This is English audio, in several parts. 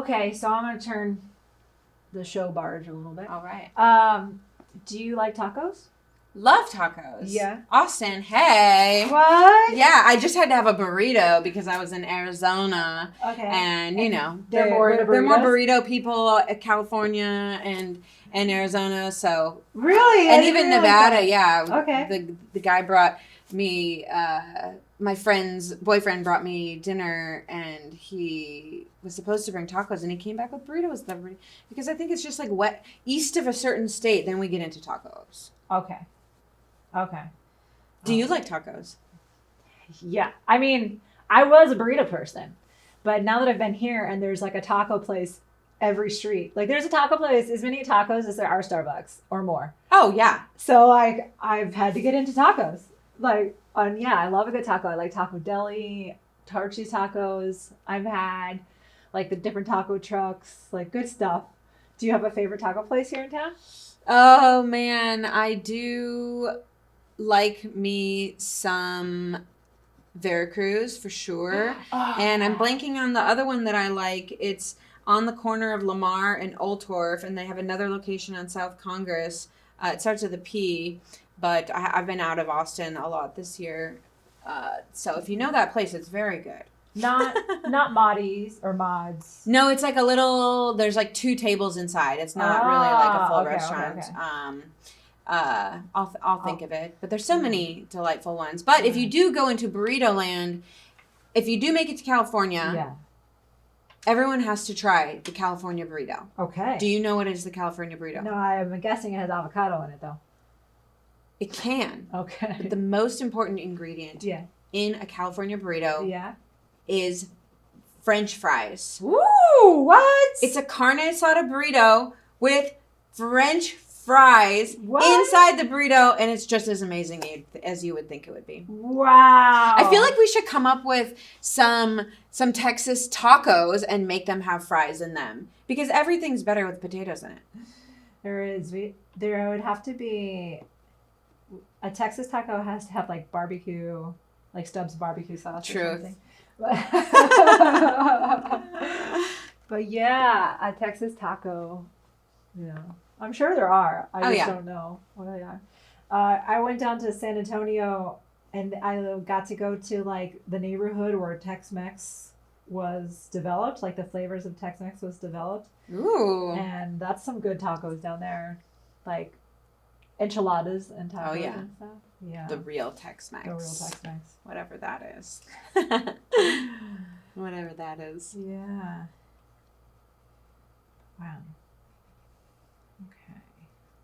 Okay, so I'm gonna turn the show barge a little bit. All right. Do you like tacos? Love tacos. Yeah. Austin, hey. What? Yeah, I just had to have a burrito because I was in Arizona. Okay. And, you know, they're more into they're more burritos? burrito people at California and Arizona. So, Really? and even Nevada, yeah. Okay. The guy brought me, my friend's boyfriend brought me dinner, and he was supposed to bring tacos, and he came back with burritos. Because I think it's just like east of a certain state, then we get into tacos. Okay. Do you like tacos? Yeah. I mean, I was a burrito person, but now that I've been here and there's like a taco place every street, like there's a taco place as many tacos as there are Starbucks or more. Oh, yeah. So like I've had to get into tacos. Like, yeah, I love a good taco. I like Taco Deli, Tarchi's tacos. I've had like the different taco trucks, like good stuff. Do you have a favorite taco place here in town? Oh, man. I do like me some Veracruz for sure. Oh, And I'm blanking on the other one that I like. It's on the corner of Lamar and Oltorf, and they have another location on South Congress. It starts with a P, but I've been out of Austin a lot this year. So if you know that place, it's very good. not Moddies or Mods. No, it's like there's like 2 tables inside. It's not really like a full restaurant. Okay. I'll think of it. But there's so many delightful ones. But if you do go into burrito land, if you do make it to California, everyone has to try the California burrito. Okay. Do you know what is the California burrito? No, I'm guessing it has avocado in it though. It can. Okay. But the most important ingredient in a California burrito is French fries. Ooh, what? It's a carne asada burrito with French fries inside the burrito, and it's just as amazing as you would think it would be. Wow. I feel like we should come up with some Texas tacos and make them have fries in them, because everything's better with potatoes in it. There would have to be a Texas taco has to have like barbecue, like Stubbs barbecue sauce or something. But yeah, a Texas taco, I'm sure there are. I just don't know what they are. I went down to San Antonio and I got to go to like the neighborhood where Tex-Mex was developed, like the flavors of Tex-Mex was developed. Ooh. And that's some good tacos down there. Like enchiladas and tacos and stuff. Yeah. The real Tex-Mex. The real Tex-Mex. Whatever that is. Whatever that is. Yeah. Wow. Okay.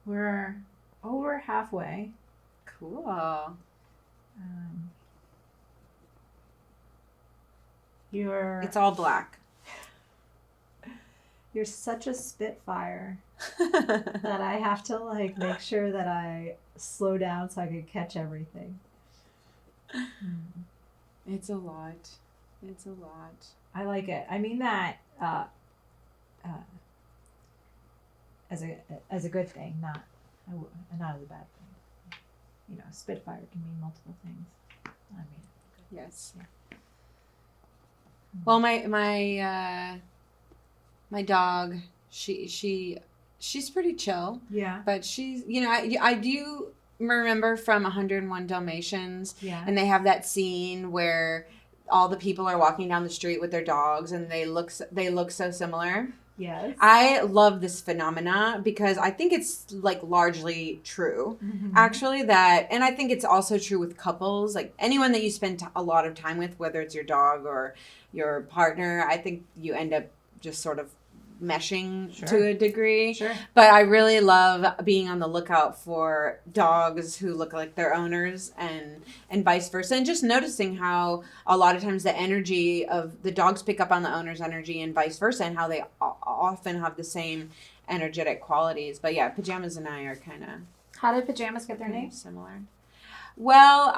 We're over halfway. Cool. It's all black. You're such a spitfire that I have to like make sure that I slow down so I can catch everything. It's a lot. It's a lot. I like it. I mean that as a good thing, not as a bad thing. Spitfire can mean multiple things. I mean, yes. Yeah. Well, my dog, she's pretty chill. Yeah. But she's, I do remember from 101 Dalmatians. Yeah. And they have that scene where all the people are walking down the street with their dogs and they look so similar. Yes. I love this phenomena because I think it's like largely true, actually, and I think it's also true with couples, like anyone that you spend a lot of time with, whether it's your dog or your partner, I think you end up just sort of meshing to a degree. Sure. But I really love being on the lookout for dogs who look like their owners and vice versa, and just noticing how a lot of times the energy of the dogs pick up on the owner's energy and vice versa, and how they often have the same energetic qualities. But yeah, Pajamas and I are kind of... How did Pajamas get their name? Similar. Well,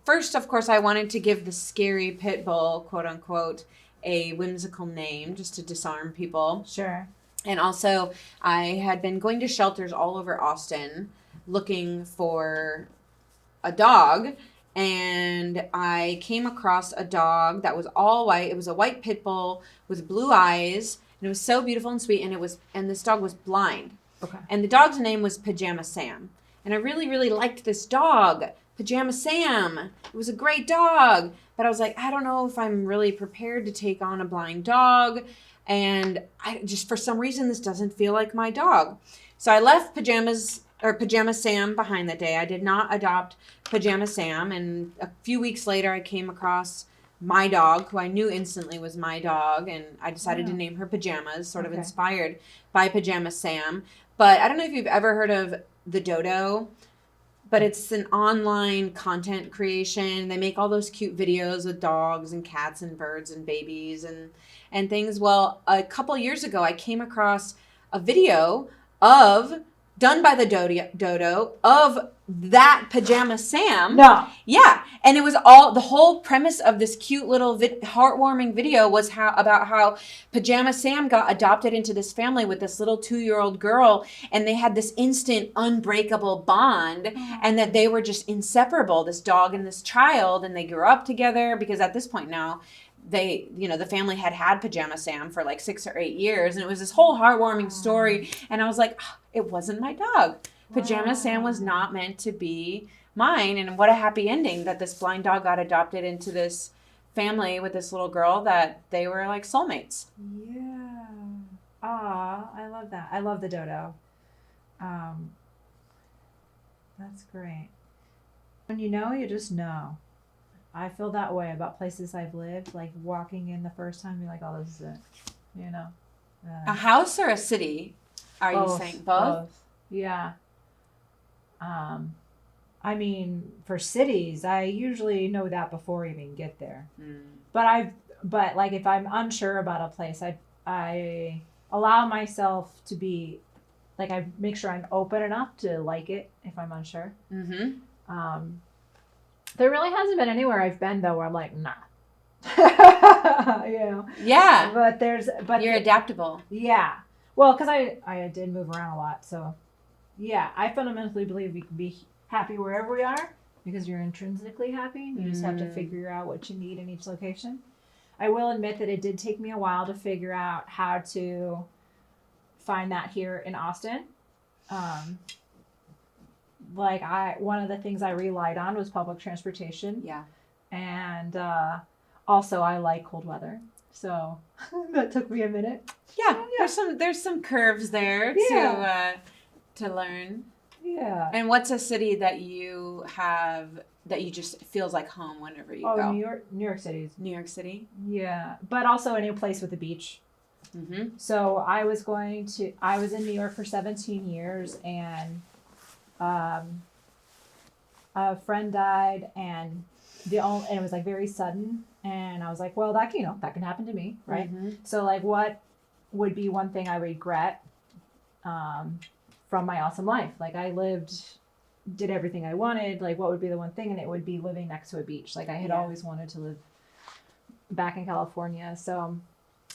first, of course, I wanted to give the scary pit bull, quote unquote, a whimsical name just to disarm people. Sure. And also, I had been going to shelters all over Austin looking for a dog, and I came across a dog that was all white. It was a white pit bull with blue eyes, and it was so beautiful and sweet. And this dog was blind. Okay. And the dog's name was Pajama Sam. And I really, really liked this dog, Pajama Sam. It was a great dog. But I was like, I don't know if I'm really prepared to take on a blind dog. And I just, for some reason, this doesn't feel like my dog. So I left Pajama Sam behind that day. I did not adopt Pajama Sam. And a few weeks later, I came across my dog, who I knew instantly was my dog. And I decided to name her Pajamas, sort of inspired by Pajama Sam. But I don't know if you've ever heard of the Dodo, but it's an online content creation. They make all those cute videos with dogs and cats and birds and babies and things. Well, a couple years ago, I came across a video done by the Dodo of that Pajama Sam. No. Yeah. And it was the whole premise of this cute little heartwarming video was about how Pajama Sam got adopted into this family with this little 2-year-old girl, and they had this instant unbreakable bond, and that they were just inseparable, this dog and this child, and they grew up together because at this point now, the family had Pajama Sam for like 6 or 8 years, and it was this whole heartwarming story. And I was like, it wasn't my dog. Pajama Sam was not meant to be mine. And what a happy ending that this blind dog got adopted into this family with this little girl, that they were like soulmates. Yeah. Aw, I love that. I love the Dodo. That's great. When you know, you just know. I feel that way about places I've lived. Like walking in the first time, you're like, oh, this is it. You know? A house or a city? Are you saying both? Yeah. I mean, for cities, I usually know that before I even get there. But like if I'm unsure about a place, I allow myself to be, like, I make sure I'm open enough to like it if I'm unsure. Mm-hmm. There really hasn't been anywhere I've been though where I'm like, nah. You know? Yeah. But you're adaptable. Yeah. Well, because I did move around a lot, so yeah, I fundamentally believe we can be happy wherever we are because you're intrinsically happy. You just have to figure out what you need in each location. I will admit that it did take me a while to figure out how to find that here in Austin. One of the things I relied on was public transportation. Yeah. And also I like cold weather. So that took me a minute. Yeah. There's some curves there to learn. Yeah. And what's a city that you have that you just feels like home whenever you go? New York City. New York City? Yeah. But also any place with a beach. Mm-hmm. So I was in New York for 17 years, and a friend died, and it was like very sudden, and I was like, well, that can happen to me, right? Mm-hmm. So like, what would be one thing I regret from my awesome life? Like I did everything I wanted. Like what would be the one thing? And it would be living next to a beach. Like I had always wanted to live back in California. So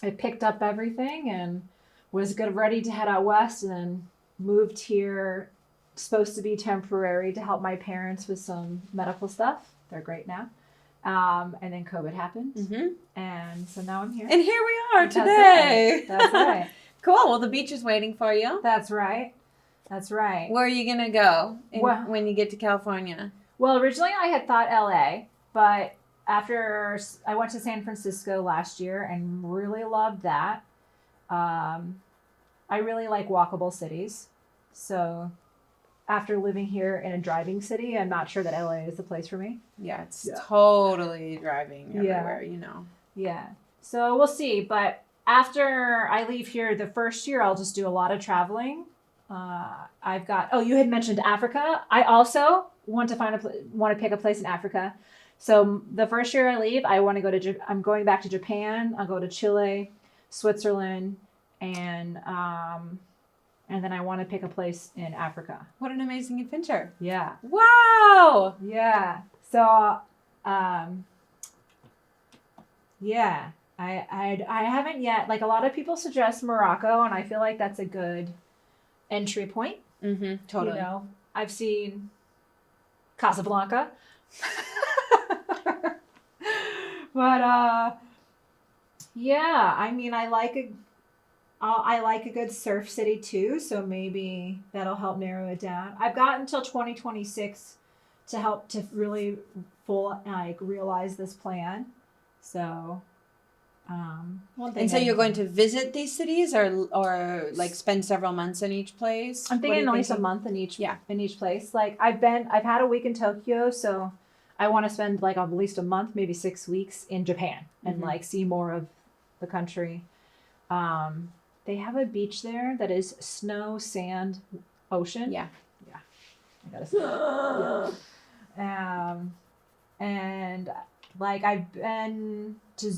I picked up everything and was ready to head out west, and then moved here, supposed to be temporary to help my parents with some medical stuff. They're great now. And then COVID happened. Mm-hmm. And so now I'm here. And here we are today. That's right. Cool. Well, the beach is waiting for you. That's right. Where are you going to go when you get to California? Well, originally I had thought LA, but after I went to San Francisco last year and really loved that. I really like walkable cities. So after living here in a driving city, I'm not sure that LA is the place for me. Yeah, it's totally driving everywhere, Yeah. So we'll see. But after I leave here, the first year, I'll just do a lot of traveling. You had mentioned Africa. I also want to pick a place in Africa. So the first year I leave, I'm going back to Japan. I'll go to Chile, Switzerland, and then I want to pick a place in Africa. What an amazing adventure. Yeah. Wow. Yeah. So, I haven't yet. Like a lot of people suggest Morocco, and I feel like that's a good entry point. Mm-hmm. Totally. I've seen Casablanca. But yeah, I mean, I like a good surf city too, so maybe that'll help narrow it down. I've got until 2026 to help to really realize this plan. So, one thing. And so you're going to visit these cities, or like spend several months in each place? I'm thinking at least a month in each place. Like I've had a week in Tokyo, so I want to spend like at least a month, maybe 6 weeks in Japan and like see more of the country. They have a beach there that is snow, sand, ocean. Yeah. I gotta say. Yeah. And like I've been to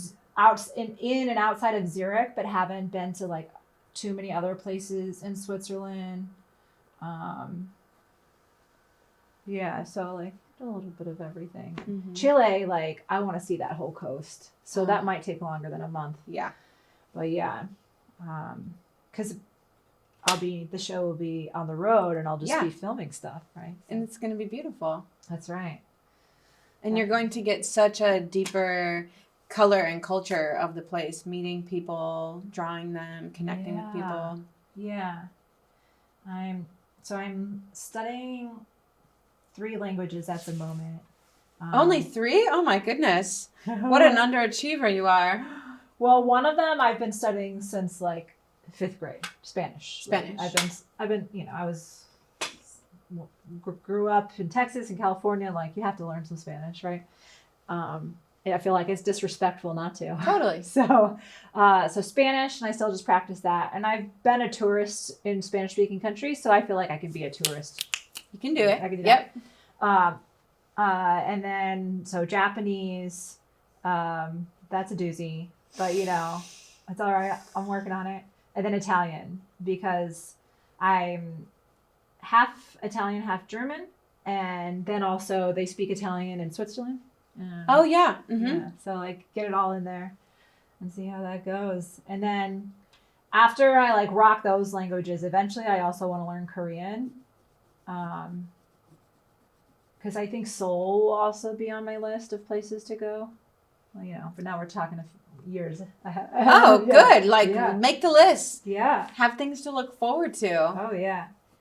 in and outside of Zurich, but haven't been to like too many other places in Switzerland. Yeah, so like a little bit of everything. Mm-hmm. Chile, like I want to see that whole coast, so that might take longer than a month. Yeah, but yeah, because the show will be on the road, and I'll just be filming stuff, right? And it's going to be beautiful. That's right. And you're going to get such a deeper color and culture of the place, meeting people, drawing them, connecting with people. Yeah. I'm studying 3 languages at the moment. Only 3? Oh my goodness. What an underachiever you are. Well, one of them I've been studying since like 5th grade, Spanish. Like, I've been, grew up in Texas and California. Like you have to learn some Spanish, right? I feel like it's disrespectful not to. Totally. So Spanish, and I still just practice that. And I've been a tourist in Spanish-speaking countries, so I feel like I can be a tourist. You can do it. I can do that. And then so Japanese, that's a doozy, but it's all right. I'm working on it. And then Italian, because I'm half Italian, half German, and then also they speak Italian in Switzerland. Oh yeah. Mm-hmm. Yeah. So like get it all in there and see how that goes. And then after I like rock those languages, eventually I also want to learn Korean. Because I think Seoul will also be on my list of places to go. Well, but now we're talking years ahead. Oh, good. Like make the list. Yeah. Have things to look forward to. Oh yeah.